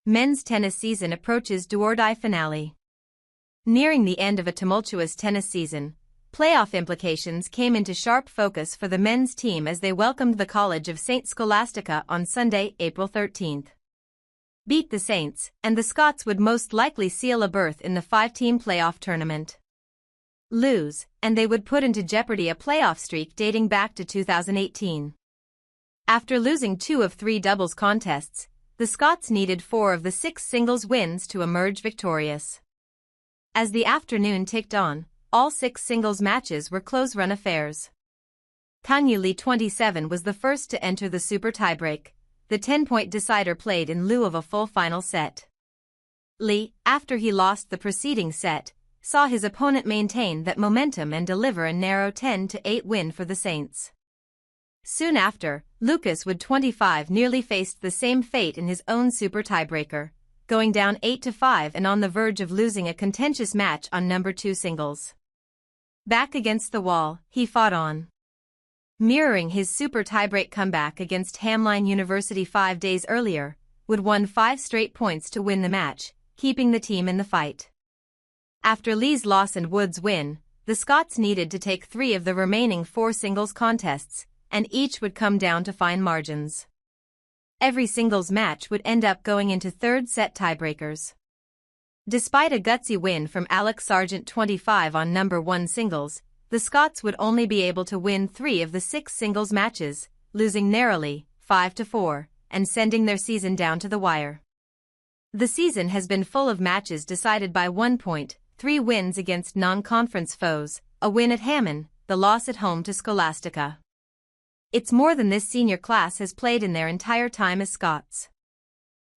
men's tennis season approaches do-or-die finale. Nearing the end of a tumultuous tennis season, playoff implications came into sharp focus for the men's team as they welcomed the College of St. Scholastica on Sunday, April 13. Beat the Saints, and the Scots would most likely seal a berth in the five-team playoff tournament. Lose, and they would put into jeopardy a playoff streak dating back to 2018. After losing 2 of 3 doubles contests, the Scots needed 4 of the 6 singles wins to emerge victorious. As the afternoon ticked on, all 6 singles matches were close-run affairs. Kang-Yu Lee 27 was the first to enter the super tiebreak, the 10-point decider played in lieu of a full final set. Lee, after he lost the preceding set, saw his opponent maintain that momentum and deliver a narrow 10-8 win for the Saints. Soon after, Lucas Wood 25 nearly faced the same fate in his own super tiebreaker, going down 8-5 and on the verge of losing a contentious match on number 2 singles. Back against the wall, he fought on. Mirroring his super tiebreak comeback against Hamline University 5 days earlier, Wood won 5 straight points to win the match, keeping the team in the fight. After Lee's loss and Wood's win, the Scots needed to take 3 of the remaining 4 singles contests, and each would come down to fine margins. Every singles match would end up going into third-set tiebreakers. Despite a gutsy win from Alex Sargent 25 on number 1 singles, the Scots would only be able to win 3 of the 6 singles matches, losing narrowly, 5-4, and sending their season down to the wire. The season has been full of matches decided by 1 point, 3 wins against non-conference foes, a win at Hammond, the loss at home to Scholastica. It's more than this senior class has played in their entire time as Scots.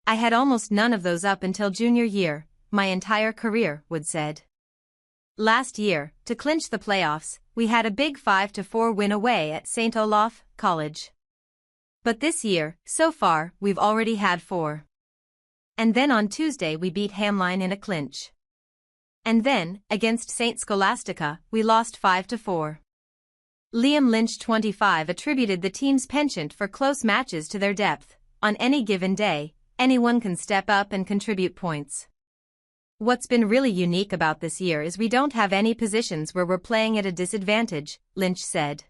I had almost none of those up until junior year, my entire career, Wood said. Last year, to clinch the playoffs, we had a big 5-4 win away at St. Olaf College. But this year, so far, we've already had 4. And then on Tuesday we beat Hamline in a clinch. And then, against St. Scholastica, we lost 5-4. Liam Lynch 25 attributed the team's penchant for close matches to their depth. On any given day, anyone can step up and contribute points. What's been really unique about this year is we don't have any positions where we're playing at a disadvantage, Lynch said.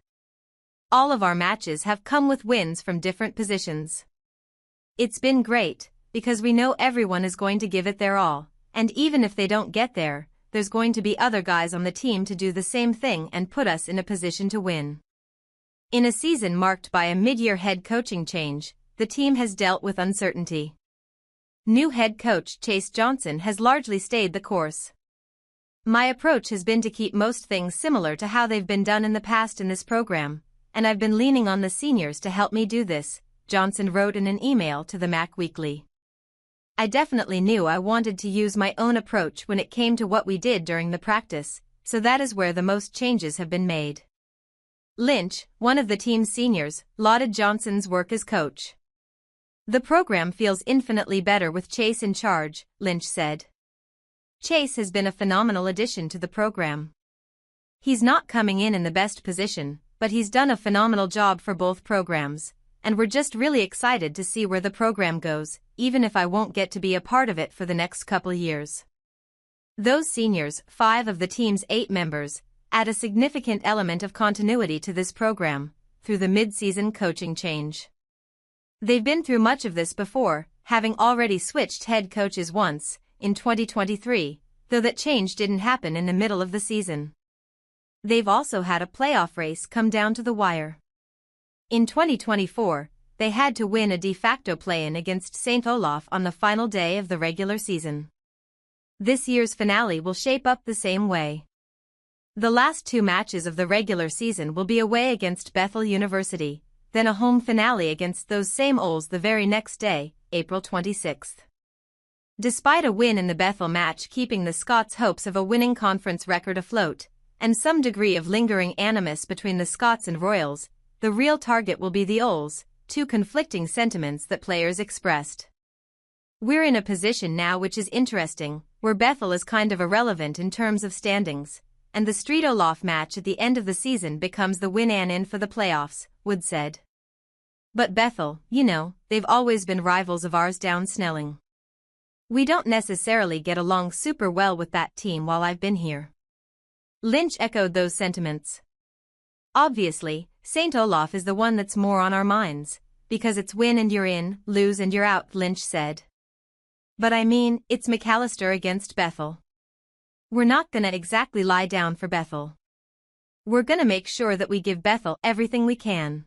All of our matches have come with wins from different positions. It's been great, because we know everyone is going to give it their all, and even if they don't get there, there's going to be other guys on the team to do the same thing and put us in a position to win. In a season marked by a mid-year head coaching change, the team has dealt with uncertainty. New head coach Chase Johnson has largely stayed the course. My approach has been to keep most things similar to how they've been done in the past in this program, and I've been leaning on the seniors to help me do this, Johnson wrote in an email to the Mac Weekly. I definitely knew I wanted to use my own approach when it came to what we did during the practice, so that is where the most changes have been made. Lynch, one of the team's seniors, lauded Johnson's work as coach. The program feels infinitely better with Chase in charge, Lynch said. Chase has been a phenomenal addition to the program. He's not coming in the best position, but he's done a phenomenal job for both programs, and we're just really excited to see where the program goes, even if I won't get to be a part of it for the next couple years. Those seniors, 5 of the team's 8 members, add a significant element of continuity to this program, through the mid-season coaching change. They've been through much of this before, having already switched head coaches once, in 2023, though that change didn't happen in the middle of the season. They've also had a playoff race come down to the wire. In 2024, they had to win a de facto play-in against St. Olaf on the final day of the regular season. This year's finale will shape up the same way. The last 2 matches of the regular season will be away against Bethel University, then a home finale against those same Ols the very next day, April 26. Despite a win in the Bethel match keeping the Scots' hopes of a winning conference record afloat, and some degree of lingering animus between the Scots and Royals, the real target will be the Ols, 2 conflicting sentiments that players expressed. We're in a position now which is interesting, where Bethel is kind of irrelevant in terms of standings, and the Street Olaf match at the end of the season becomes the win-in for the playoffs, Wood said. But Bethel, they've always been rivals of ours down Snelling. We don't necessarily get along super well with that team while I've been here. Lynch echoed those sentiments. Obviously, St. Olaf is the one that's more on our minds, because it's win and you're in, lose and you're out, Lynch said. But I mean, it's McAllister against Bethel. We're not gonna exactly lie down for Bethel. We're gonna make sure that we give Bethel everything we can.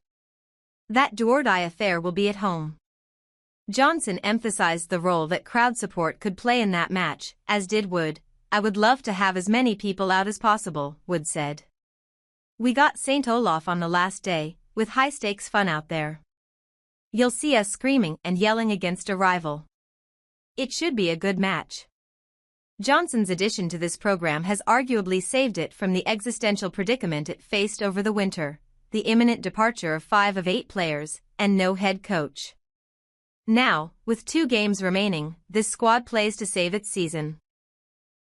That do-or-die affair will be at home. Johnson emphasized the role that crowd support could play in that match, as did Wood. I would love to have as many people out as possible, Wood said. We got St. Olaf on the last day, with high-stakes fun out there. You'll see us screaming and yelling against a rival. It should be a good match. Johnson's addition to this program has arguably saved it from the existential predicament it faced over the winter, the imminent departure of 5 of 8 players, and no head coach. Now, with 2 games remaining, this squad plays to save its season.